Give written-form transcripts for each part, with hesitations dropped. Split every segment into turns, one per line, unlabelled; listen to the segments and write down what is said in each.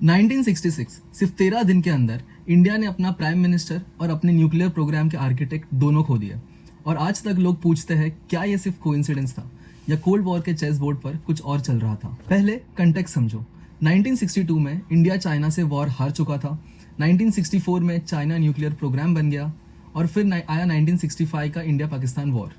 1966 सिर्फ 13 दिन के अंदर इंडिया ने अपना प्राइम मिनिस्टर और अपने न्यूक्लियर प्रोग्राम के आर्किटेक्ट दोनों खो दिए। और आज तक लोग पूछते हैं क्या ये सिर्फ कोइंसिडेंस था या कोल्ड वॉर के चेस बोर्ड पर कुछ और चल रहा था। पहले कंटेक्स्ट समझो। 1962 में इंडिया चाइना से वॉर हार चुका था। 1964 में चाइना न्यूक्लियर प्रोग्राम बन गया और फिर आया 1965 का इंडिया पाकिस्तान वॉर।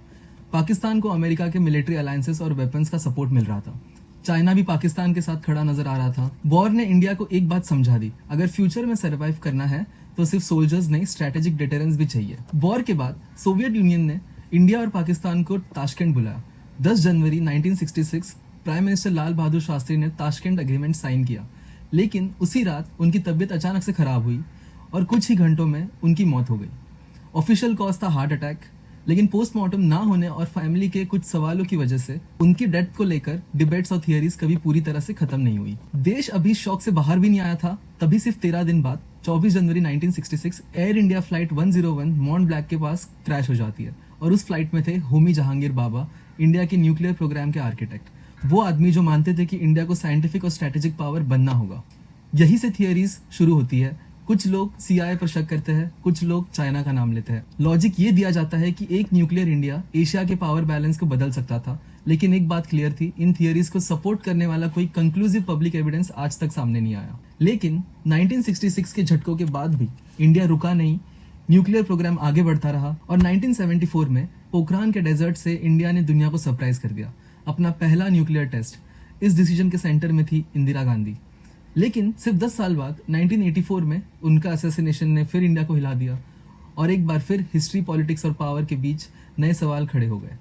पाकिस्तान को अमेरिका के मिलिट्री अलायंसेस और वेपन्स का सपोर्ट मिल रहा था। चाइना भी पाकिस्तान के साथ खड़ा नजर आ रहा था। वॉर ने इंडिया को एक बात समझा दी, अगर फ्यूचर में सर्वाइव करना है तो सिर्फ सोल्जर्स नहीं, स्ट्रेटेजिक डिटरेंस भी चाहिए। वॉर के बाद सोवियत यूनियन ने इंडिया और पाकिस्तान को ताशकंद बुलाया। 10 जनवरी 1966 प्राइम मिनिस्टर लाल बहादुर शास्त्री ने ताशकंद एग्रीमेंट साइन किया, लेकिन उसी रात उनकी तबीयत अचानक से खराब हुई और कुछ ही घंटों में उनकी मौत हो गई। ऑफिशियल कॉज था हार्ट अटैक, लेकिन पोस्टमार्टम ना होने और फैमिली के कुछ सवालों की वजह से उनकी डेथ को लेकर डिबेट्स और थियरीज कभी पूरी तरह से खत्म नहीं हुई। देश अभी शॉक से बाहर भी नहीं आया था, तभी सिर्फ 13 दिन बाद 24 जनवरी 1966 एयर इंडिया फ्लाइट 101 मॉन्ट ब्लैक के पास क्रैश हो जाती है और उस फ्लाइट में थे होमी जहांगीर बाबा, इंडिया के न्यूक्लियर प्रोग्राम के आर्किटेक्ट। वो आदमी जो मानते थे कि इंडिया को साइंटिफिक और स्ट्रेटेजिक पावर बनना होगा। यही से थियरीज शुरू होती है। कुछ लोग सीआईए पर शक करते हैं, कुछ लोग चाइना का नाम लेते हैं। लॉजिक ये दिया जाता है कि एक न्यूक्लियर इंडिया एशिया के पावर बैलेंस को बदल सकता था, लेकिन एक बात क्लियर थी, इन थियरीज को सपोर्ट करने वाला कोई कंक्लूसिव पब्लिक एविडेंस आज तक सामने नहीं आया। लेकिन 1966 के झटकों के बाद भी इंडिया रुका नहीं, न्यूक्लियर प्रोग्राम आगे बढ़ता रहा और 1974 में पोखरान के डेजर्ट से इंडिया ने दुनिया को सरप्राइज कर दिया, अपना पहला न्यूक्लियर टेस्ट। इस डिसीजन के सेंटर में थी इंदिरा गांधी। लेकिन सिर्फ 10 साल बाद 1984 में उनका असैसिनेशन ने फिर इंडिया को हिला दिया और एक बार फिर हिस्ट्री, पॉलिटिक्स और पावर के बीच नए सवाल खड़े हो गए।